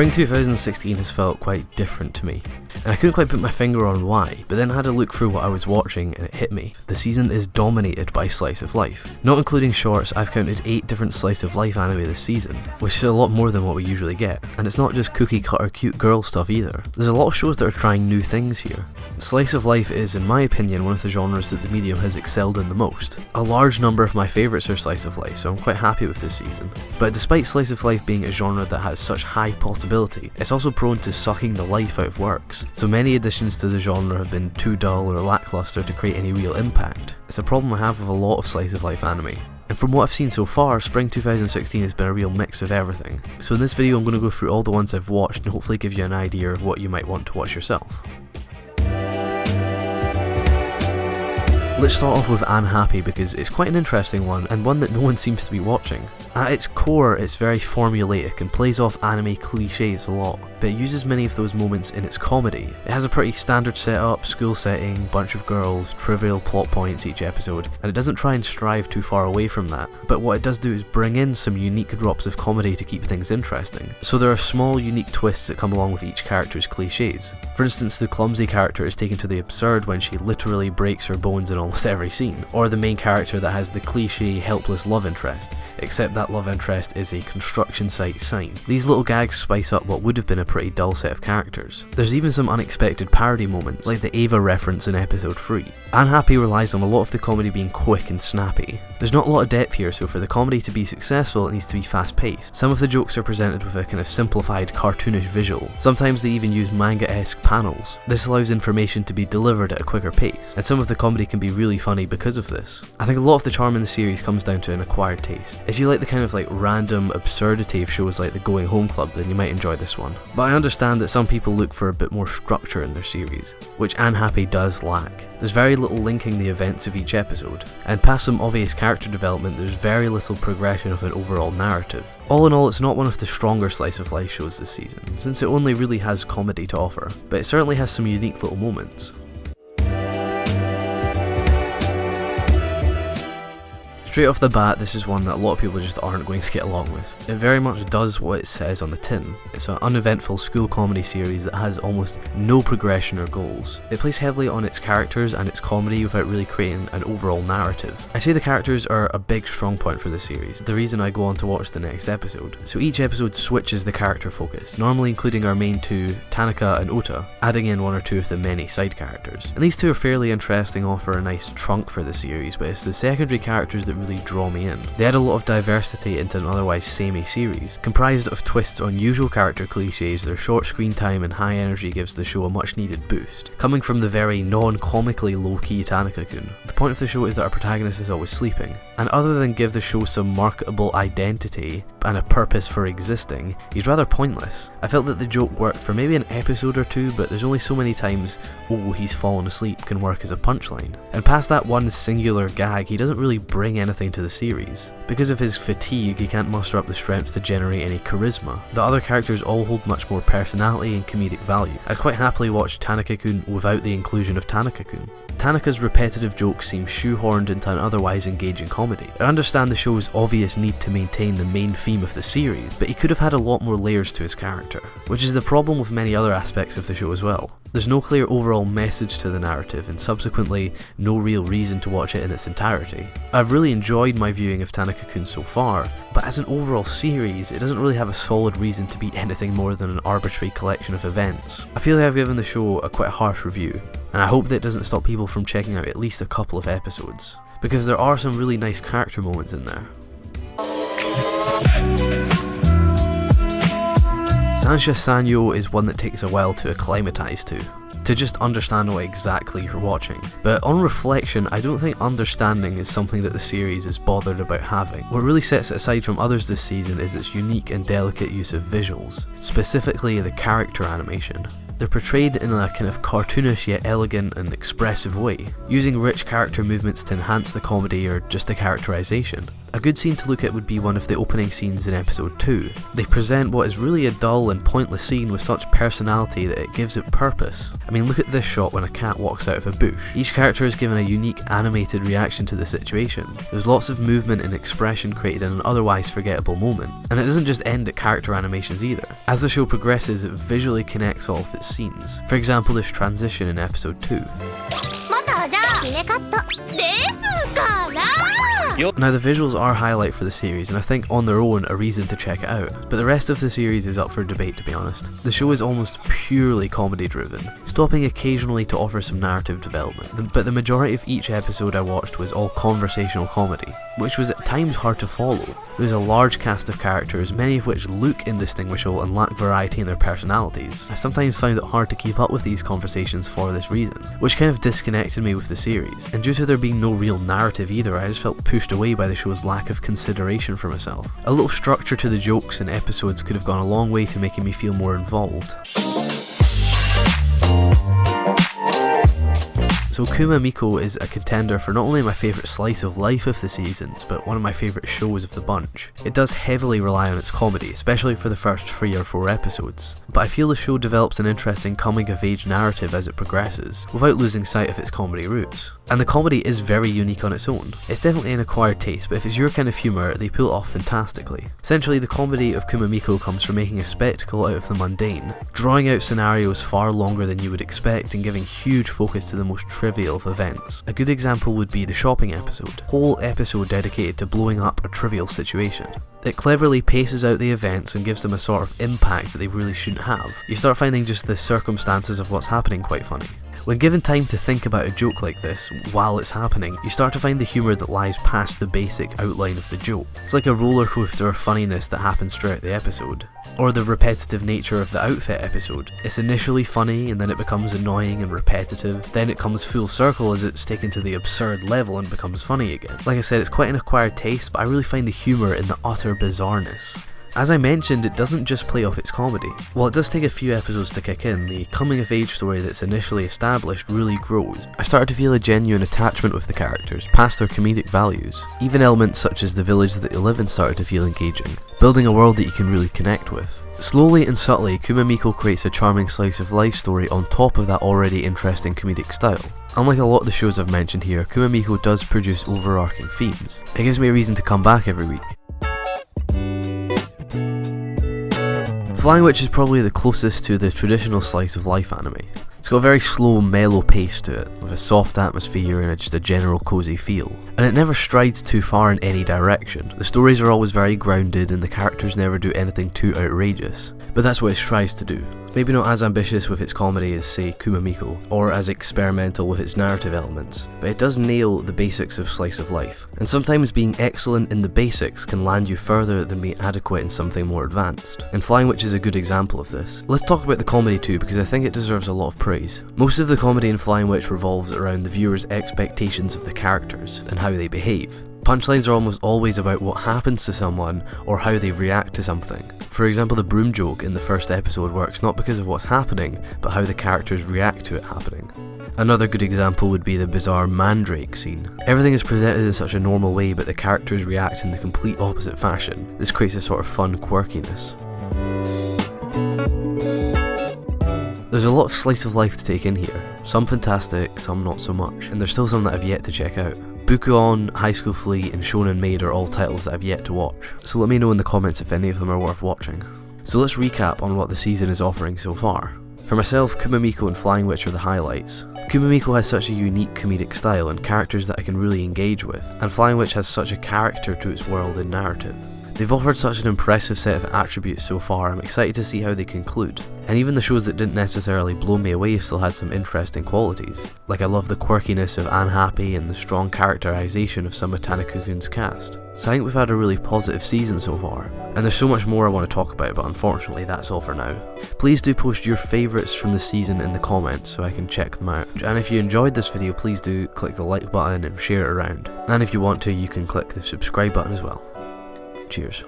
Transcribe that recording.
Spring 2016 has felt quite different to me, and I couldn't quite put my finger on why, but then I had to look through what I was watching and it hit me. The season is dominated by slice of life. Not including shorts, I've counted 8 different slice of life anime this season, which is a lot more than what we usually get, and it's not just cookie cutter cute girl stuff either. There's a lot of shows that are trying new things here. Slice of life is, in my opinion, one of the genres that the medium has excelled in the most. A large number of my favourites are slice of life, so I'm quite happy with this season. But despite slice of life being a genre that has such high possibility, it's also prone to sucking the life out of works, so many additions to the genre have been too dull or lackluster to create any real impact. It's a problem I have with a lot of slice of life anime. And from what I've seen so far, Spring 2016 has been a real mix of everything. So in this video I'm going to go through all the ones I've watched and hopefully give you an idea of what you might want to watch yourself. Let's start off with Unhappy because it's quite an interesting one and one that no one seems to be watching. At its core, it's very formulaic and plays off anime cliches a lot, but it uses many of those moments in its comedy. It has a pretty standard setup, school setting, bunch of girls, trivial plot points each episode, and it doesn't try and strive too far away from that, but what it does do is bring in some unique drops of comedy to keep things interesting. So there are small unique twists that come along with each character's cliches. For instance, the clumsy character is taken to the absurd when she literally breaks her bones in almost every scene, or the main character that has the cliche helpless love interest, except that love interest is a construction site sign. These little gags spice up what would have been a pretty dull set of characters. There's even some unexpected parody moments, like the Ava reference in episode 3. Unhappy relies on a lot of the comedy being quick and snappy. There's not a lot of depth here, so for the comedy to be successful it needs to be fast paced. Some of the jokes are presented with a kind of simplified cartoonish visual. Sometimes they even use manga-esque panels. This allows information to be delivered at a quicker pace, and some of the comedy can be really funny because of this. I think a lot of the charm in the series comes down to an acquired taste. If you like the kind of random absurdity of shows like the Going Home Club, then you might enjoy this one. But I understand that some people look for a bit more structure in their series, which Unhappy does lack. There's very little linking the events of each episode, and past some obvious character development there's very little progression of an overall narrative. All in all, it's not one of the stronger slice of life shows this season, since it only really has comedy to offer, but it certainly has some unique little moments. Straight off the bat, this is one that a lot of people just aren't going to get along with. It very much does what it says on the tin. It's an uneventful school comedy series that has almost no progression or goals. It plays heavily on its characters and its comedy without really creating an overall narrative. I say the characters are a big strong point for the series, the reason I go on to watch the next episode. So each episode switches the character focus, normally including our main two, Tanaka and Ota, adding in one or two of the many side characters. And these two are fairly interesting, offer a nice trunk for the series, but it's the secondary characters that really draw me in. They add a lot of diversity into an otherwise samey series. Comprised of twists on usual character cliches, their short screen time and high energy gives the show a much needed boost. Coming from the very non-comically low-key tanaka-kun, the point of the show is that our protagonist is always sleeping, and other than give the show some marketable identity and a purpose for existing, he's rather pointless. I felt that the joke worked for maybe an episode or two, but there's only so many times "oh, he's fallen asleep" can work as a punchline. And past that one singular gag, he doesn't really bring anything to the series. Because of his fatigue, he can't muster up the strength to generate any charisma. The other characters all hold much more personality and comedic value. I'd quite happily watch Tanaka-kun without the inclusion of Tanaka-kun. Tanaka's repetitive jokes seem shoehorned into an otherwise engaging comedy. I understand the show's obvious need to maintain the main theme of the series, but he could have had a lot more layers to his character, which is the problem with many other aspects of the show as well. There's no clear overall message to the narrative, and subsequently no real reason to watch it in its entirety. I've really enjoyed my viewing of Tanaka-kun so far, but as an overall series, it doesn't really have a solid reason to be anything more than an arbitrary collection of events. I feel like I've given the show a quite harsh review, and I hope that it doesn't stop people from checking out at least a couple of episodes, because there are some really nice character moments in there. Sanyo is one that takes a while to acclimatise to just understand what exactly you're watching. But on reflection, I don't think understanding is something that the series is bothered about having. What really sets it aside from others this season is its unique and delicate use of visuals, specifically the character animation. They're portrayed in a kind of cartoonish yet elegant and expressive way, using rich character movements to enhance the comedy or just the characterization. A good scene to look at would be one of the opening scenes in episode 2. They present what is really a dull and pointless scene with such personality that it gives it purpose. I mean, look at this shot when a cat walks out of a bush. Each character is given a unique animated reaction to the situation. There's lots of movement and expression created in an otherwise forgettable moment. And it doesn't just end at character animations either. As the show progresses, it visually connects all of its scenes. For example, this transition in episode 2. Now the visuals are a highlight for the series, and I think on their own a reason to check it out, but the rest of the series is up for debate, to be honest. The show is almost purely comedy driven, stopping occasionally to offer some narrative development, but the majority of each episode I watched was all conversational comedy, which was at times hard to follow. There's a large cast of characters, many of which look indistinguishable and lack variety in their personalities. I sometimes found it hard to keep up with these conversations for this reason, which kind of disconnected me with the series, and due to there being no real narrative either, I just felt pushed away by the show's lack of consideration for myself. A little structure to the jokes and episodes could have gone a long way to making me feel more involved. So Kuma Miko is a contender for not only my favourite slice of life of the seasons, but one of my favourite shows of the bunch. It does heavily rely on its comedy, especially for the first 3 or 4 episodes, but I feel the show develops an interesting coming-of-age narrative as it progresses, without losing sight of its comedy roots. And the comedy is very unique on its own. It's definitely an acquired taste, but if it's your kind of humour, they pull it off fantastically. Essentially, the comedy of Kuma Miko comes from making a spectacle out of the mundane, drawing out scenarios far longer than you would expect and giving huge focus to the most trivial of events. A good example would be the shopping episode, whole episode dedicated to blowing up a trivial situation. It cleverly paces out the events and gives them a sort of impact that they really shouldn't have. You start finding just the circumstances of what's happening quite funny. When given time to think about a joke like this while it's happening, you start to find the humour that lies past the basic outline of the joke. It's like a roller coaster of funniness that happens throughout the episode. Or the repetitive nature of the outfit episode. It's initially funny and then it becomes annoying and repetitive, then it comes full circle as it's taken to the absurd level and becomes funny again. Like I said, it's quite an acquired taste, but I really find the humour in the utter bizarreness. As I mentioned, it doesn't just play off its comedy. While it does take a few episodes to kick in, the coming-of-age story that's initially established really grows. I started to feel a genuine attachment with the characters, past their comedic values. Even elements such as the village that they live in started to feel engaging, building a world that you can really connect with. Slowly and subtly, Kuma Miko creates a charming slice of life story on top of that already interesting comedic style. Unlike a lot of the shows I've mentioned here, Kuma Miko does produce overarching themes. It gives me a reason to come back every week. Flying Witch is probably the closest to the traditional slice of life anime. It's got a very slow, mellow pace to it, with a soft atmosphere and just a general cozy feel. And it never strides too far in any direction. The stories are always very grounded and the characters never do anything too outrageous. But that's what it strives to do. Maybe not as ambitious with its comedy as, say, Kuma Miko, or as experimental with its narrative elements, but it does nail the basics of slice of life. And sometimes being excellent in the basics can land you further than being adequate in something more advanced. And Flying Witch is a good example of this. Let's talk about the comedy too, because I think it deserves a lot of praise. Most of the comedy in Flying Witch revolves around the viewer's expectations of the characters and how they behave. Punchlines are almost always about what happens to someone or how they react to something. For example, the broom joke in the first episode works not because of what's happening, but how the characters react to it happening. Another good example would be the bizarre mandrake scene. Everything is presented in such a normal way, but the characters react in the complete opposite fashion. This creates a sort of fun quirkiness. There's a lot of slice of life to take in here. Some fantastic, some not so much, and there's still some that I've yet to check out. Bukuon, High School Fleet and Shonen Maid are all titles that I've yet to watch, so let me know in the comments if any of them are worth watching. So let's recap on what the season is offering so far. For myself, Kuma Miko and Flying Witch are the highlights. Kuma Miko has such a unique comedic style and characters that I can really engage with, and Flying Witch has such a character to its world and narrative. They've offered such an impressive set of attributes so far, I'm excited to see how they conclude. And even the shows that didn't necessarily blow me away still had some interesting qualities. Like I love the quirkiness of Unhappy and the strong characterization of some of tanaka-kun's cast. So I think we've had a really positive season so far. And there's so much more I want to talk about, but unfortunately that's all for now. Please do post your favourites from the season in the comments so I can check them out. And if you enjoyed this video, please do click the like button and share it around. And if you want to, you can click the subscribe button as well. Cheers.